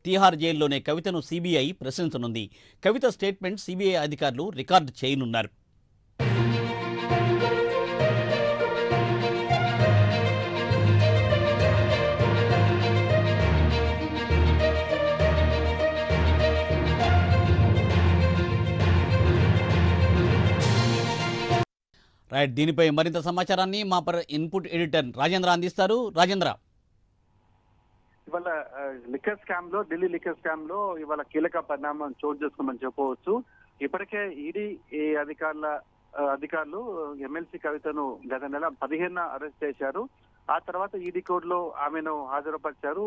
తీహార్ జైల్లోనే కవితను సీబీఐ ప్రశ్నించనుంది. కవిత స్టేట్మెంట్ సీబీఐ అధికారులు రికార్డు చేయనున్నారు. రైట్, దీనిపై మరింత సమాచారాన్ని మా ఇన్పుట్ ఎడిటర్ రాజేంద్ర అందిస్తారు. రాజేంద్ర, ఇవాళ లిక్కర్ స్కామ్ లో, ఢిల్లీ లిక్కర్ స్కామ్ లో ఇవాళ కీలక పరిణామం చోటు చేసుకోమని చెప్పవచ్చు. ఇప్పటికే ఈడీ అధికారులు ఎమ్మెల్సీ కవితను గత నెల 15న అరెస్ట్ చేశారు. ఆ తర్వాత ఈడీ కోర్టులో ఆమెను హాజరుపరిచారు.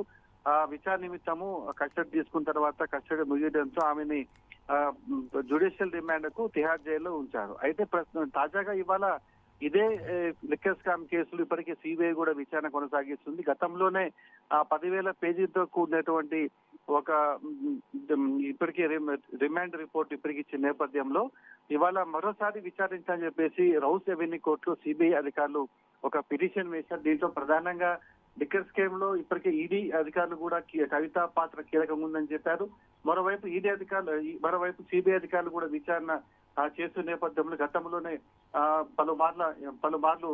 విచారణ నిమిత్తము కస్టడీ తీసుకున్న తర్వాత కస్టడీ ముగియడంతో ఆమెని జ్యుడిషియల్ రిమాండ్ కు తిహార్ జైల్లో ఉంచారు. అయితే తాజాగా ఇవాళ ఇదే లిక్కర్ స్కామ్ కేసులు ఇప్పటికే సిబిఐ కూడా విచారణ కొనసాగిస్తుంది. గతంలోనే 10,000 పేజీలతో కూడినటువంటి ఒక ఇప్పటికే రిమాండ్ రిపోర్ట్ ఇప్పటికి ఇచ్చిన నేపథ్యంలో ఇవాళ మరోసారి విచారించాలని చెప్పేసి రౌస్ రెవెన్యూ కోర్టులో సిబిఐ అధికారులు ఒక పిటిషన్ వేశారు. దీంట్లో ప్రధానంగా లిక్కర్ స్కామ్ లో ఇప్పటికే ఈడీ అధికారులు కూడా కవిత పాత్ర కీలకంగా ఉందని చెప్పారు. మరోవైపు సిబిఐ అధికారులు కూడా విచారణ చేస్తున్న నేపథ్యంలో గతంలోనే పలుమార్లు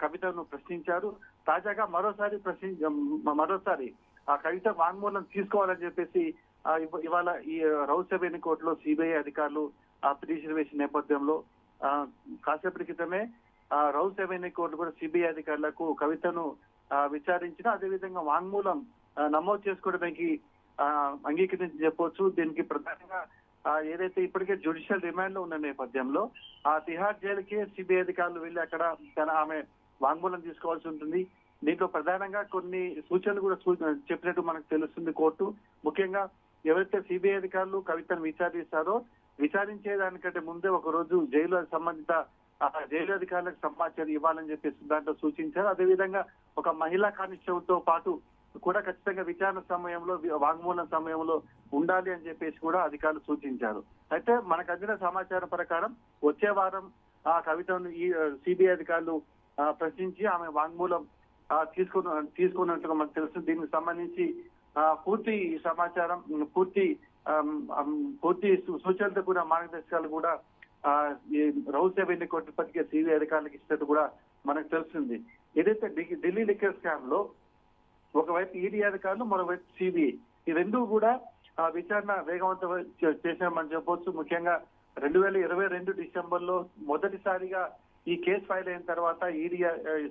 కవితను ప్రశ్నించారు. తాజాగా మరోసారి ఆ కవిత వాంగ్మూలం తీసుకోవాలని చెప్పేసి ఇవాళ ఈ రౌస్ రెవెన్యూ కోర్టులో సిబిఐ అధికారులు పిటిషన్ వేసిన నేపథ్యంలో కాసేపటి క్రితమే రౌస్ రెవెన్యూ కోర్టు కూడా సిబిఐ అధికారులకు కవితను విచారించిన, అదేవిధంగా వాంగ్మూలం నమోదు చేసుకోవడానికి అంగీకరించి చెప్పవచ్చు. దీనికి ప్రధానంగా ఏదైతే ఇప్పటికే జ్యుడిషియల్ రిమాండ్ లో ఉన్న నేపథ్యంలో ఆ తిహార్ జైలుకి సిబిఐ అధికారులు వెళ్లి అక్కడ ఆమె వాంగ్మూలం తీసుకోవాల్సి ఉంటుంది. దీంట్లో ప్రధానంగా కొన్ని సూచనలు కూడా చెప్పినట్టు మనకు తెలుస్తుంది కోర్టు. ముఖ్యంగా ఎవరైతే సిబిఐ అధికారులు కవితను విచారించేదానికంటే ముందే ఒక రోజు జైలు సంబంధిత జైలు అధికారులకు సమాచారం ఇవ్వాలని చెప్పేసి దాంట్లో సూచించారు. అదేవిధంగా ఒక మహిళా కానిస్టేబుల్ తో పాటు కూడా ఖచ్చితంగా విచారణ సమయంలో, వాంగ్మూలం సమయంలో ఉండాలి అని చెప్పేసి కూడా అధికారులు సూచించారు. అయితే మనకు అందిన సమాచారం ప్రకారం వచ్చే వారం ఆ కవితను ఈ సిబిఐ అధికారులు ప్రశ్నించి ఆమె వాంగ్మూలం తీసుకున్నట్టుగా మనకు తెలుసు. దీనికి సంబంధించి పూర్తి సమాచారం, పూర్తి సూచనలతో కూడా మార్గదర్శకాలు కూడా రౌస్ రెవెన్యూ కోర్టు ఇప్పటికే సిబిఐ అధికారులకు ఇచ్చినట్టు కూడా మనకు తెలుస్తుంది. ఏదైతే ఢిల్లీ లిక్కర్ స్కామ్ లో ఒకవైపు ఈడీ అధికారులు, మరోవైపు సిబిఐ, ఈ రెండూ కూడా విచారణ వేగవంతం చేశామని చెప్పవచ్చు. ముఖ్యంగా 2022 డిసెంబర్ లో మొదటిసారిగా ఈ కేసు ఫైల్ అయిన తర్వాత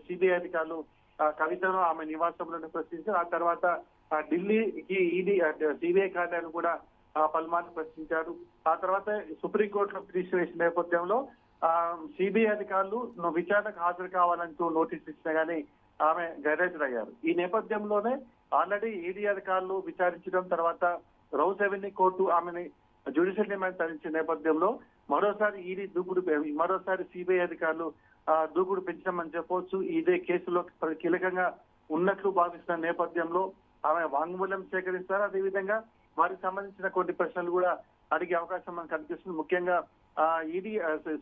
సిబిఐ అధికారులు కవితను ఆమె నివాసంలోనే ప్రశ్నించారు. ఆ తర్వాత ఢిల్లీకి ఈడీ సిబిఐ కార్యాలయం కూడా పలుమార్లు ప్రశ్నించారు. ఆ తర్వాత సుప్రీంకోర్టులో పిటిషన్ వేసిన నేపథ్యంలో సిబిఐ అధికారులు విచారణకు హాజరు కావాలంటూ నోటీస్ ఇచ్చినా గానీ ఆమె గైర్హాజరయ్యారు. ఈ నేపథ్యంలోనే ఆల్రెడీ ఈడీ అధికారులు విచారించడం తర్వాత రౌస్ రెవెన్యూ కోర్టు ఆమెని జ్యుడిషియల్ రిమాండ్ తరలించిన నేపథ్యంలో మరోసారి సిబిఐ అధికారులు దూకుడు పెంచమని చెప్పవచ్చు. ఇదే కేసులో కీలకంగా ఉన్నట్లు భావిస్తున్న నేపథ్యంలో ఆమె వాంగ్మూలం సేకరిస్తారు. అదేవిధంగా వారికి సంబంధించిన కొన్ని ప్రశ్నలు కూడా అడిగే అవకాశం మనకు కనిపిస్తుంది. ముఖ్యంగా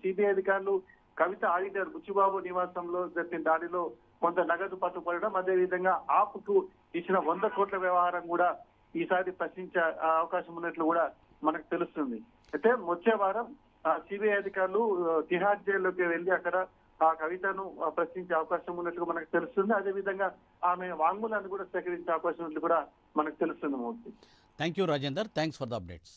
సిబిఐ అధికారులు కవిత ఆడిటర్ బుచ్చిబాబు నివాసంలో జరిపిన దాడిలో కొంత నగదు పట్టుబడడం, అదేవిధంగా ఆప్కు ఇచ్చిన 100 కోట్ల వ్యవహారం కూడా ఈసారి ప్రశ్నించే అవకాశం ఉన్నట్లు కూడా మనకు తెలుస్తుంది. అయితే వచ్చే వారం సిబిఐ అధికారులు తిహార్ జైల్లోకి వెళ్లి అక్కడ ఆ కవితను ప్రశ్నించే అవకాశం ఉన్నట్లు మనకు తెలుస్తుంది. అదేవిధంగా ఆమె వాంగ్మూలాన్ని కూడా సేకరించే అవకాశం ఉన్నట్లు కూడా మనకు తెలుస్తుంది. Murthy, thank you Rajender, thanks for the updates.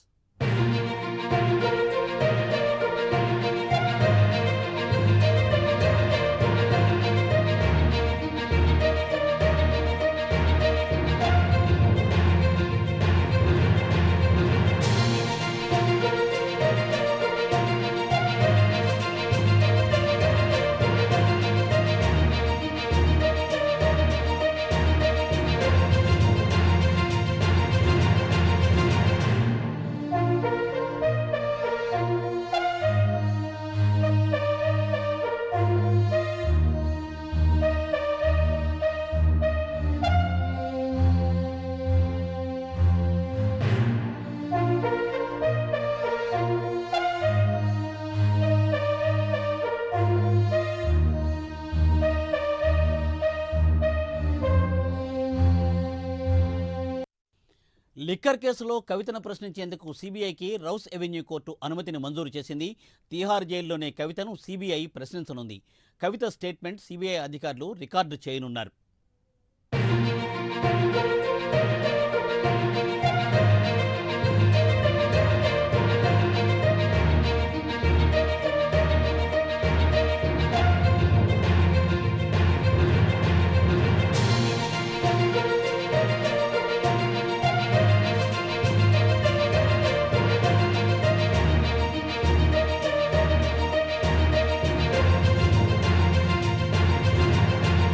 Liquor కేసులో కవితను ప్రశ్నించేందుకు సీబీఐకి రౌస్ ఎవెన్యూ కోర్టు అనుమతిని మంజూరు చేసింది. తీహార్ జైల్లోనే కవితను సీబీఐ ప్రశ్నించనుంది. కవిత స్టేట్మెంట్ సీబీఐ అధికారులు రికార్డు చేయనున్నారు.